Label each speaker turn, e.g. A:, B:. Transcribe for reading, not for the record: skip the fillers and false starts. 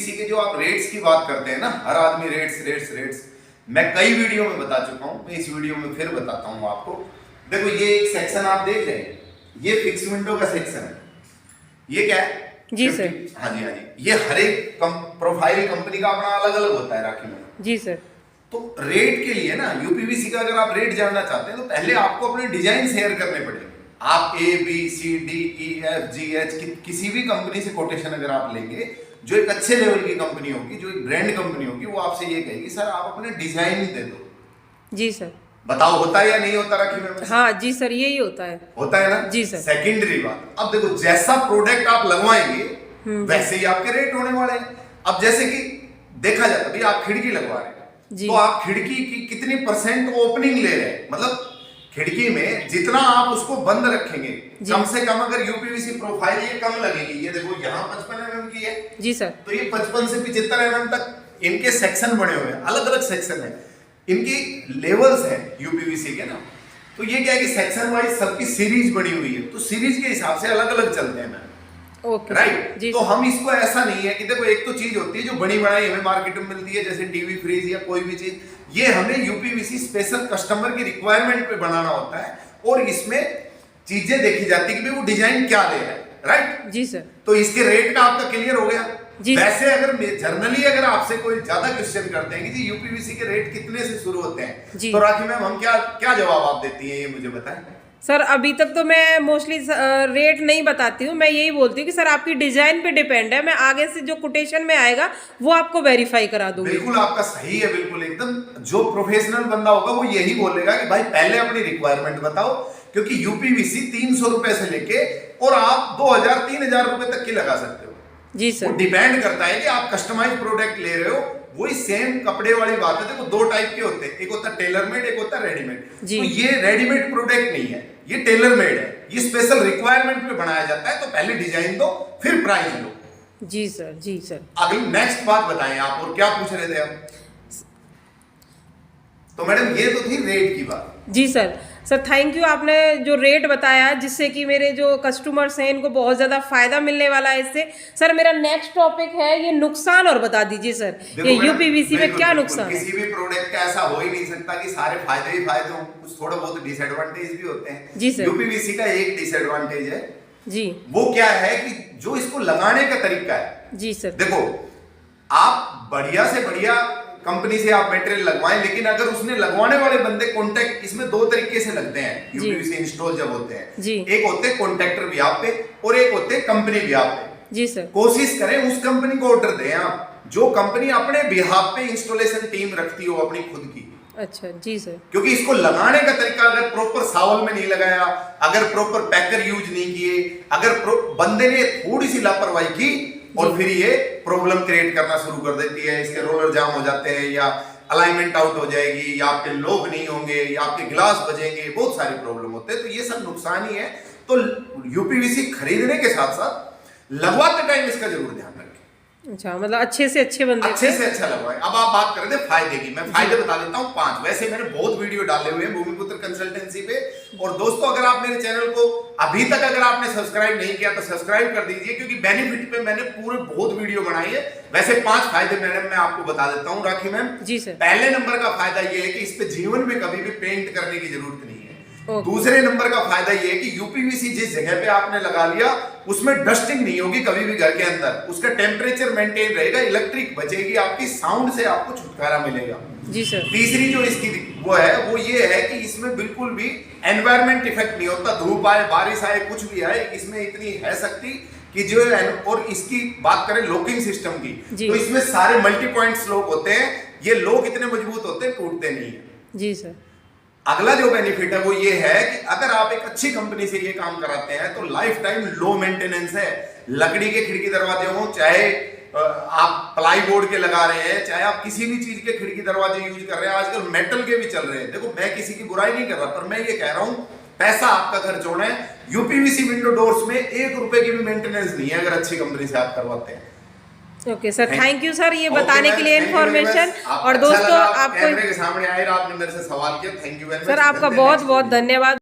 A: UPVC के जो आप रेट्स की बात करते हैं ना, हर आदमी रेट्स रेट्स रेट्स, मैं कई वीडियो में बता चुका हूं, मैं इस वीडियो में फिर बताता हूं आपको। देखो ये एक सेक्शन आप देख रहे हैं, ये फिक्स विंडो का सेक्शन है। ये क्या है?
B: जी सर।
A: हाँ जी हाँ जी। ये हर एक प्रोफाइल कंपनी का अपना अलग अलग होता है राखी में।
B: जी सर। तो
A: रेट के लिए ना, यूपीवीसी का अगर आप रेट जानना चाहते हैं तो पहले आपको अपने डिजाइन शेयर करने पड़ेंगे। आप A B C D E F G H किसी भी कंपनी से कोटेशन अगर आप लेंगे, जो एक अच्छे लेवल की कंपनी होगी, जो एक ब्रांड कंपनी होगी, वो आपसे ये कहेगी सर आप अपने डिजाइन ही दे दो। जी सर। बताओ होता है या नहीं होता राखी में?
B: हाँ जी सर, यही होता है।
A: होता है ना? जी सर। सेकेंडरी बात, अब देखो जैसा प्रोडक्ट आप लगवाएंगे वैसे ही आपके रेट होने वाले हैं। अब जैसे कि देखा जाता है, आप खिड़की लगवा रहे हैं तो आप खिड़की की कितनी % ओपनिंग ले रहे हैं, मतलब खिड़की में जितना आप उसको बंद रखेंगे, कम से कम अगर यूपीवीसी प्रोफाइल ये कम लगेगी, ये देखो यहाँ 55 mm की है जी सर, तो ये 55 से 75 mm तक इनके सेक्शन बने हुए हैं, अलग अलग सेक्शन है, इनकी लेवल्स हैं यूपीवीसी के ना। तो ये क्या है कि सेक्शन वाइज सबकी सीरीज बनी हुई है, तो सीरीज के हिसाब से अलग अलग चलते हैं मैम। Okay right. तो हम इसको ऐसा नहीं है कि देखो एक तो चीज होती है जो बनी बनाई हमें मार्केट में मिलती है, जैसे टीवी फ्रीज या कोई भी चीज, ये हमें यूपीवीसी स्पेशल कस्टमर की रिक्वायरमेंट पे बनाना होता है और इसमें चीजें देखी जाती है कि भाई वो डिजाइन क्या ले रहा है। राइट जी सर। तो इसके रेट का आपका क्लियर हो गया जी। वैसे अगर जर्नली अगर आपसे कोई ज्यादा क्वेश्चन करते हैं कि जी यूपीवीसी के रेट कितने से शुरू होते हैं, तो राखी मैम हम क्या जवाब आप देती है, ये मुझे बताएं।
B: सर अभी तक तो मैं मोस्टली रेट नहीं बताती हूँ, मैं यही बोलती हूँ कि सर आपकी डिजाइन पे डिपेंड है, मैं आगे से जो कोटेशन में आएगा वो आपको वेरीफाई करा दूंगी।
A: बिल्कुल आपका सही है, बिल्कुल एकदम जो प्रोफेशनल बंदा होगा वो यही बोलेगा कि भाई पहले अपनी रिक्वायरमेंट बताओ, क्योंकि यूपीवीसी 300 रुपए से लेके और आप 2000-3000 रुपए तक की लगा सकते हो जी सर। वो डिपेंड करता है कि आप कस्टमाइज प्रोडक्ट ले रहे हो। वही सेम कपड़े वाली बात है, देखो दो टाइप के होते हैं, एक होता है टेलर मेड, एक होता है रेडीमेड। तो ये रेडीमेड प्रोडक्ट नहीं है, ये टेलर मेड है, ये स्पेशल रिक्वायरमेंट पे बनाया जाता है। तो पहले डिजाइन दो फिर प्राइस लो।
B: जी सर। जी सर।
A: अगली नेक्स्ट बात बताएं आप, और क्या पूछ रहे थे आप? तो मैडम ये तो थी रेट की बात।
B: जी सर। सर थैंक यू, आपने जो रेट बताया जिससे कि मेरे जो कस्टमर्स हैं इनको बहुत ज़्यादा फायदा मिलने वाला है इससे। सर मेरा नेक्स्ट टॉपिक है ये नुकसान, और बता दीजिए सर ये यूपीवीसी में क्या नुकसान है?
A: किसी भी प्रोडक्ट का ऐसा हो ही नहीं सकता कि सारे फायदे ही फायदे हों, कुछ थोड़ा बहुत डिसएडवांटेज भी होते हैं जी सर। यूपीवीसी का एक डिसएडवांटेज है जी, वो क्या है कि जो इसको लगाने का तरीका है जी सर। देखो आप बढ़िया से बढ़िया कंपनी से आप मटेरियल लगवाएं, लेकिन अगर उसने लगवाने वाले बंदे कॉन्टैक्ट, इसमें दो तरीके से लगते हैं यूपीवीसी इंस्टॉल जब होते हैं जी। एक होते हैं कॉन्ट्रैक्टर बिहाफ पे और एक होते हैं कंपनी बिहाफ पे जी सर। कोशिश करें उस कंपनी को ऑर्डर दें आप जो कंपनी अपने बिहाफ पे इंस्टॉलेशन टीम रखती हो अपनी खुद की। अच्छा जी सर। क्योंकि इसको लगाने का तरीका अगर प्रॉपर सावल में नहीं लगाया, अगर प्रॉपर पैकर यूज नहीं किए, अगर बंदे ने थोड़ी सी लापरवाही की और फिर ये प्रॉब्लम क्रिएट करना शुरू कर देती है, इसके रोलर जाम हो जाते हैं या अलाइनमेंट आउट हो जाएगी या आपके लोग नहीं होंगे या आपके गिलास बजेंगे, बहुत सारे प्रॉब्लम होते हैं। तो ये सब नुकसान ही है। तो यूपीवीसी खरीदने के साथ साथ लगवाते टाइम इसका जरूर ध्यान रखें। अच्छा, मतलब अच्छे से अच्छे लगवाएं। अब आप बात कर रहे थे फायदे की, मैं फायदे बता देता हूँ 5। वैसे मैंने बहुत वीडियो डाले हुए हैं भूमिपुत्र कंसल्टेंसी पे। और दोस्तों अगर आप मेरे चैनल को अभी तक अगर आपने सब्सक्राइब नहीं किया तो सब्सक्राइब कर दीजिए, क्योंकि बेनिफिट पे मैंने पूरे बहुत वीडियो बनाई है। वैसे 5 फायदे मैडम मैं आपको बता देता हूँ राखी मैम जी सर। पहले नंबर का फायदा ये है कि इस पे जीवन में कभी भी पेंट करने की जरूरत नहीं है। दूसरे नंबर का फायदा ये है कि यूपीवीसी जिस जगह पे आपने लगा लिया उसमें डस्टिंग नहीं होगी कभी भी घर के अंदर, उसका टेम्परेचर मेंटेन रहेगा, इलेक्ट्रिक बचेगी, आपकी साउंड से आपको छुटकारा मिलेगा जी सर। तीसरी जो इसकी वो है वो ये है कि इसमें बिल्कुल भी एनवायरमेंट इफेक्ट नहीं होता, धूप आए बारिश आए कुछ भी आए, इसमें इतनी है शक्ति कि जो है। और इसकी बात करें लॉकिंग सिस्टम की, तो इसमें सारे मल्टी पॉइंट्स लॉक होते हैं, ये लॉक इतने मजबूत होते हैं टूटते नहीं है जी सर। अगला जो बेनिफिट है वो ये है कि अगर आप एक अच्छी कंपनी से ये काम कराते हैं तो लाइफ टाइम लो मेंटेनेंस है। लकड़ी के खिड़की दरवाजे हों, चाहे आप प्लाई बोर्ड के लगा रहे हैं, चाहे आप किसी भी चीज के खिड़की दरवाजे यूज कर रहे हैं, आजकल मेटल के भी चल रहे हैं। देखो मैं किसी की बुराई नहीं कर रहा, पर मैं ये कह रहा हूं पैसा आपका खर्च होना है। यूपीवीसी विंडो डोर्स में 1 रुपए की भी मेंटेनेंस नहीं है अगर अच्छी कंपनी से आप करवाते हैं।
B: Okay sir, thank you sir ये बताने के लिए इन्फॉर्मेशन। और दोस्तों आपको
A: कैमरे के सामने आए, आपने मेरे से सवाल किया, thank you very much
B: sir, आपका बहुत बहुत धन्यवाद।